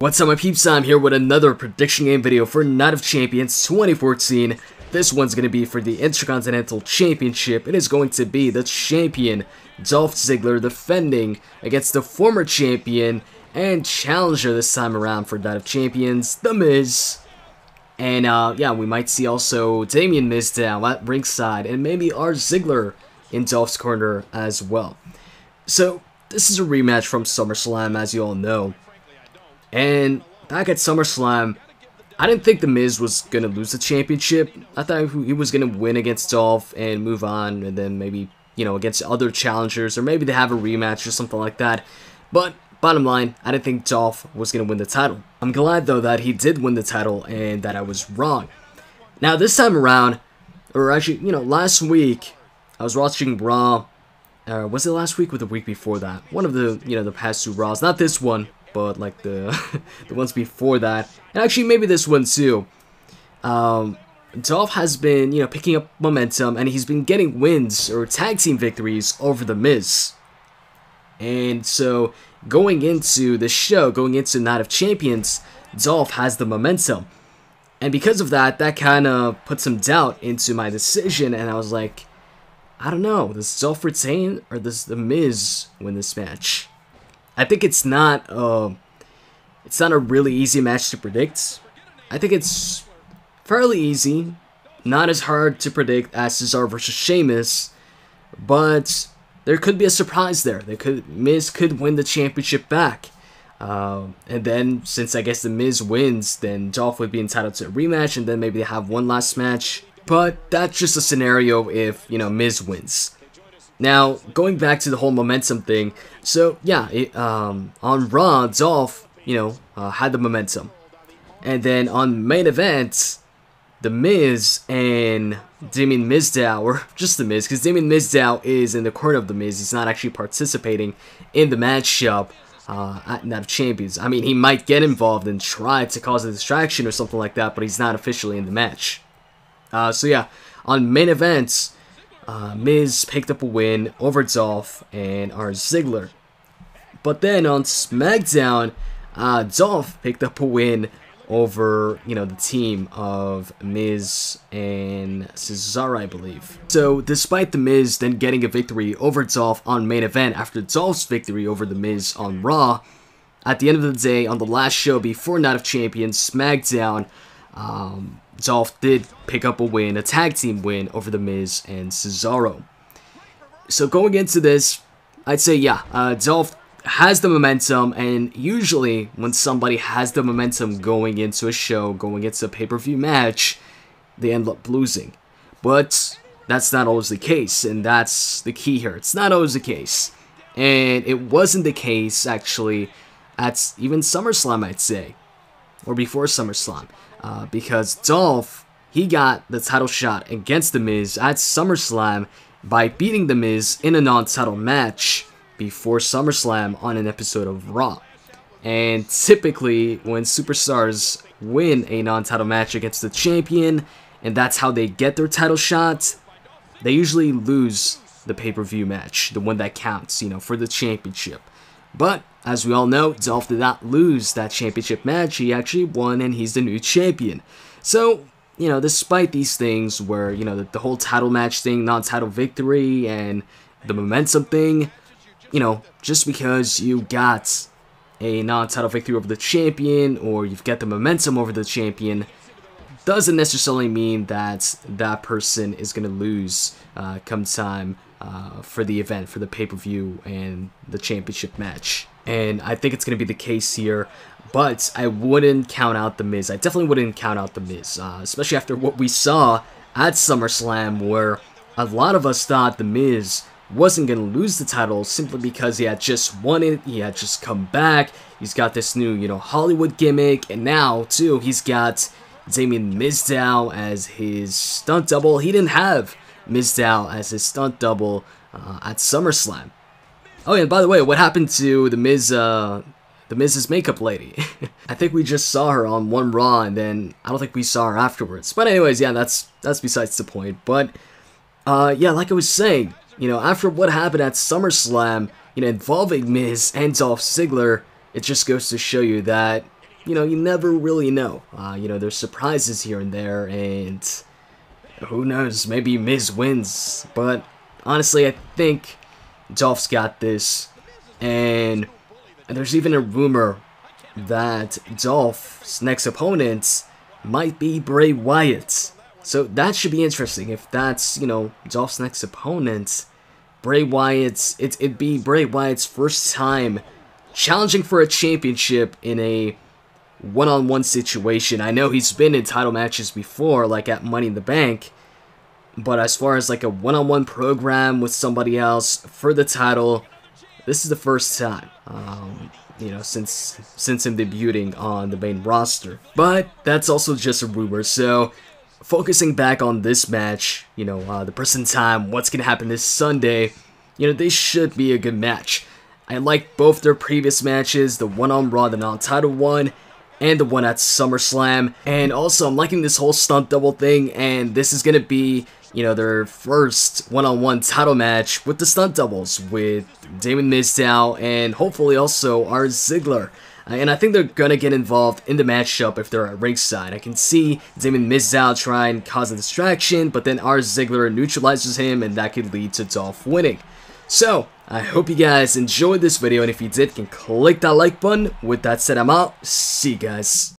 What's up my peeps, I'm here with another prediction game video for Night of Champions 2014. This one's going to be for the Intercontinental Championship. It is going to be the champion, Dolph Ziggler, defending against the former champion and challenger this time around for Night of Champions, The Miz. And yeah, we might see also Damien Mizdow at ringside and maybe our Ziggler in Dolph's corner as well. So this is a rematch from SummerSlam, as you all know. And back at SummerSlam, I didn't think The Miz was going to lose the championship. I thought he was going to win against Dolph and move on, and then maybe, you know, against other challengers, or maybe they have a rematch or something like that. But bottom line, I didn't think Dolph was going to win the title. I'm glad, though, that he did win the title and that I was wrong. Now, this time around, or actually, you know, last week, I was watching Raw. Was it last week or the week before that? One of the, you know, the past two Raws. Not this one, but like the the ones before that, and actually maybe this one too. Dolph has been, you know, picking up momentum, and he's been getting wins or tag team victories over The Miz. And so going into the show, going into Night of Champions, Dolph has the momentum, and because of that, that kind of put some doubt into my decision, and I was like, I don't know, does Dolph retain or does The Miz win this match? I think it's not a really easy match to predict. I think it's fairly easy, not as hard to predict as Cesaro versus Sheamus, but there could be a surprise there. Miz could win the championship back, and then since I guess the Miz wins, then Dolph would be entitled to a rematch, and then maybe they have one last match. But that's just a scenario if, you know, Miz wins. Now, going back to the whole momentum thing, so yeah, on Raw, Dolph, you know, had the momentum. And then on main event, The Miz and Damien Mizdow, or just The Miz, because Damien Mizdow is in the corner of The Miz, he's not actually participating in the matchup at Night of Champions. I mean, he might get involved and try to cause a distraction or something like that, but he's not officially in the match. So yeah, on main events, Miz picked up a win over Dolph and our Ziggler. But then on SmackDown, Dolph picked up a win over, you know, the team of Miz and Cesaro, I believe. So despite The Miz then getting a victory over Dolph on main event after Dolph's victory over The Miz on Raw, at the end of the day, on the last show before Night of Champions, SmackDown, Dolph did pick up a win, a tag team win over The Miz and Cesaro. So going into this, I'd say, yeah, Dolph has the momentum, and usually when somebody has the momentum going into a show, going into a pay-per-view match, they end up losing. But that's not always the case, and that's the key here. It's not always the case. And it wasn't the case, actually, at even SummerSlam, I'd say, or before SummerSlam. Because Dolph, he got the title shot against The Miz at SummerSlam by beating The Miz in a non-title match before SummerSlam on an episode of Raw. And typically, when superstars win a non-title match against the champion, and that's how they get their title shot, they usually lose the pay-per-view match, the one that counts, you know, for the championship. But, as we all know, Dolph did not lose that championship match. He actually won, and he's the new champion. So, you know, despite these things where, you know, the whole title match thing, non-title victory, and the momentum thing, you know, just because you got a non-title victory over the champion, or you've got the momentum over the champion, doesn't necessarily mean that that person is going to lose come time for the event, for the pay-per-view and the championship match. And I think it's going to be the case here, but I wouldn't count out The Miz. I definitely wouldn't count out The Miz, especially after what we saw at SummerSlam, where a lot of us thought The Miz wasn't going to lose the title simply because he had just won it, he had just come back, he's got this new, you know, Hollywood gimmick, and now, too, he's got Damien Mizdow as his stunt double. He didn't have Mizdow as his stunt double at SummerSlam. Oh, and by the way, what happened to the Miz's makeup lady? I think we just saw her on one Raw, and then I don't think we saw her afterwards. But anyways, yeah, that's besides the point. But yeah, like I was saying, you know, after what happened at SummerSlam, you know, involving Miz and Dolph Ziggler, it just goes to show you that you know, you never really know. You know, there's surprises here and there, and who knows, maybe Miz wins. But honestly, I think Dolph's got this, and there's even a rumor that Dolph's next opponent might be Bray Wyatt. So that should be interesting. If that's, you know, Dolph's next opponent, Bray Wyatt's, it'd be Bray Wyatt's first time challenging for a championship in a one-on-one situation. I know he's been in title matches before, like at Money in the Bank, but as far as like a one-on-one program with somebody else for the title, this is the first time, you know, since him debuting on the main roster. But that's also just a rumor, so focusing back on this match, you know, the present time, what's going to happen this Sunday, you know, this should be a good match. I like both their previous matches, the one on Raw, the non-title one, and the one at SummerSlam. And also, I'm liking this whole stunt double thing, and this is going to be, you know, their first one-on-one title match with the stunt doubles, with Damon Mizdow and hopefully also our Ziggler. And I think they're going to get involved in the matchup if they're at ringside. I can see Damon Mizdow try and cause a distraction, but then our Ziggler neutralizes him, and that could lead to Dolph winning. So, I hope you guys enjoyed this video, and if you did, you can click that like button. With that said, I'm out. See you guys.